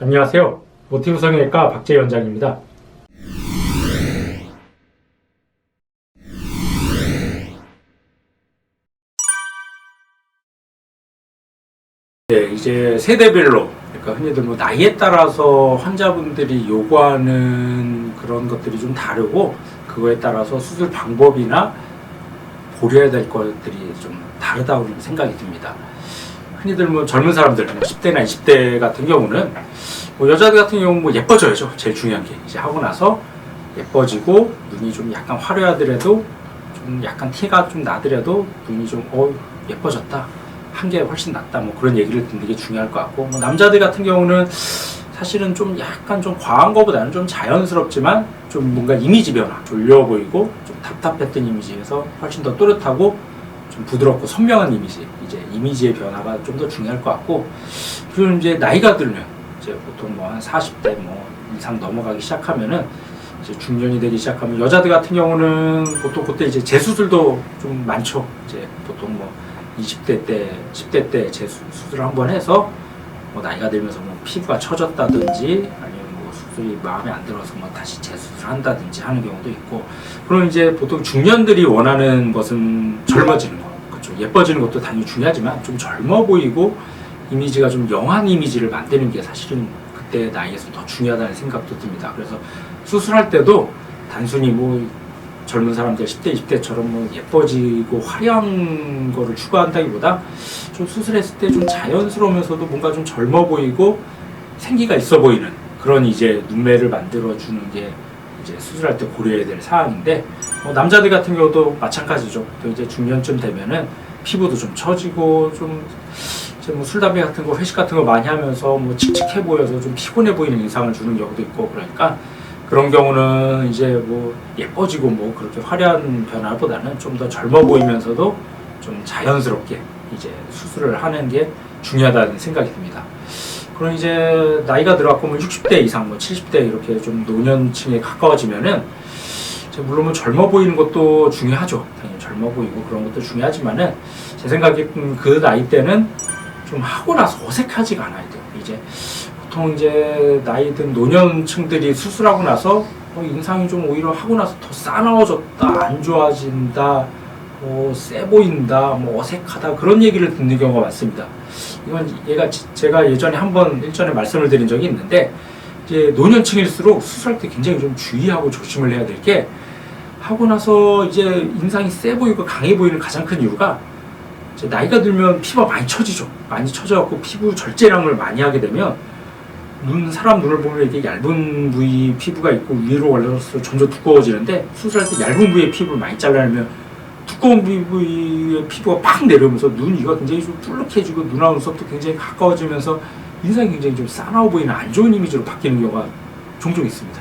안녕하세요. 모티브 성형외과 박재희 원장입니다. 네, 이제 세대별로, 그러니까 흔히들 뭐 나이에 따라서 환자분들이 요구하는 그런 것들이 좀 다르고, 그거에 따라서 수술 방법이나 고려해야 될 것들이 좀 다르다고 생각이 듭니다. 흔히들 뭐 젊은 사람들, 10대나 20대 같은 경우는 뭐 여자들 같은 경우는 뭐 예뻐져야죠. 제일 중요한 게 이제 하고 나서 예뻐지고 눈이 좀 약간 화려하더라도 좀 약간 티가 좀 나더라도 눈이 좀 예뻐졌다, 한 게 훨씬 낫다, 뭐 그런 얘기를 듣는 게 중요할 것 같고, 뭐 남자들 같은 경우는 사실은 좀 약간 좀 과한 거보다는 좀 자연스럽지만 좀 뭔가 이미지 변화, 졸려 보이고 좀 답답했던 이미지에서 훨씬 더 또렷하고 좀 부드럽고 선명한 이미지, 이제 이미지의 변화가 좀 더 중요할 것 같고, 그리고 이제 나이가 들면 이제 보통 뭐 한 40대 뭐 이상 넘어가기 시작하면은 이제 중년이 되기 시작하면 여자들 같은 경우는 보통 그때 이제 재수술도 좀 많죠. 이제 보통 뭐 20대 때, 10대 때 재수술을 한번 해서 뭐 나이가 들면서 뭐 피부가 처졌다든지 아니면 뭐 수술이 마음에 안 들어서 뭐 다시 재수술을 한다든지 하는 경우도 있고, 그럼 이제 보통 중년들이 원하는 것은 젊어지는 거, 그렇죠. 예뻐지는 것도 당연히 중요하지만 좀 젊어 보이고 이미지가 좀 영한 이미지를 만드는 게 사실은 그때 나이에서 더 중요하다는 생각도 듭니다. 그래서 수술할 때도 단순히 뭐 젊은 사람들 10대, 20대처럼 뭐 예뻐지고 화려한 거를 추구한다기보다 좀 수술했을 때 좀 자연스러우면서도 뭔가 좀 젊어 보이고 생기가 있어 보이는 그런 이제 눈매를 만들어주는 게 이제 수술할 때 고려해야 될 사항인데, 남자들 같은 경우도 마찬가지죠. 또 이제 중년쯤 되면은 피부도 좀 처지고 좀 이제 뭐 술, 담배 같은 거, 회식 같은 거 많이 하면서 뭐 칙칙해 보여서 좀 피곤해 보이는 인상을 주는 경우도 있고, 그러니까 그런 경우는 이제 뭐 예뻐지고 뭐 그렇게 화려한 변화보다는 좀 더 젊어 보이면서도 좀 자연스럽게 이제 수술을 하는 게 중요하다는 생각이 듭니다. 그럼 이제 나이가 들어갔고 뭐 60대 이상, 뭐 70대 이렇게 좀 노년층에 가까워지면은 물론 뭐 젊어 보이는 것도 중요하죠. 당연히 젊어 보이고 그런 것도 중요하지만은 제 생각에 그 나이 때는 좀 하고 나서 어색하지가 않아야 돼요. 이제 보통 이제 나이 든 노년층들이 수술하고 나서 인상이 좀 오히려 하고 나서 더 싸나워졌다, 안 좋아진다, 세 보인다, 뭐 어색하다, 그런 얘기를 듣는 경우가 많습니다. 이건 제가 예전에 한번 일전에 말씀을 드린 적이 있는데, 이제 노년층일수록 수술할 때 굉장히 좀 주의하고 조심을 해야 될 게, 하고 나서 이제 인상이 세 보이고 강해 보이는 가장 큰 이유가, 이제 나이가 들면 피부가 많이 처지죠. 많이 처져갖고 피부 절제량을 많이 하게 되면 사람 눈을 보면 이렇게 얇은 부위 피부가 있고 위로 올라서 점점 두꺼워지는데, 수술할 때 얇은 부위의 피부를 많이 잘라내면 두꺼운 부위의 피부가 팍 내려오면서 눈이가 굉장히 좀 뿔룩해지고 눈하고 눈썹도 굉장히 가까워지면서 인상이 굉장히 좀 싸나워 보이는 안 좋은 이미지로 바뀌는 경우가 종종 있습니다.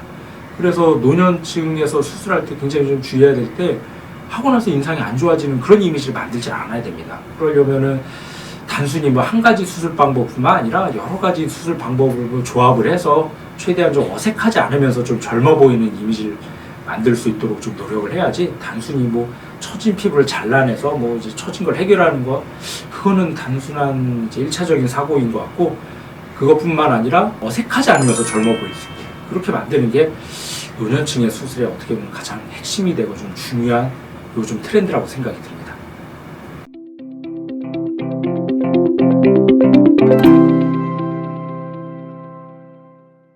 그래서 노년층에서 수술할 때 굉장히 좀 주의해야 될 때, 하고 나서 인상이 안 좋아지는 그런 이미지를 만들지 않아야 됩니다. 그러려면은 단순히 뭐 한 가지 수술 방법뿐만 아니라 여러 가지 수술 방법을 조합을 해서 최대한 좀 어색하지 않으면서 좀 젊어 보이는 이미지를 만들 수 있도록 좀 노력을 해야지, 단순히 뭐 처진 피부를 잘라내서 뭐 이제 처진 걸 해결하는 거, 그거는 단순한 이제 1차적인 사고인 것 같고, 그것뿐만 아니라 어색하지 않으면서 젊어 보일 수 있게 그렇게 만드는 게 노년층의 수술에 어떻게 보면 가장 핵심이 되고 좀 중요한 요즘 트렌드라고 생각이 듭니다.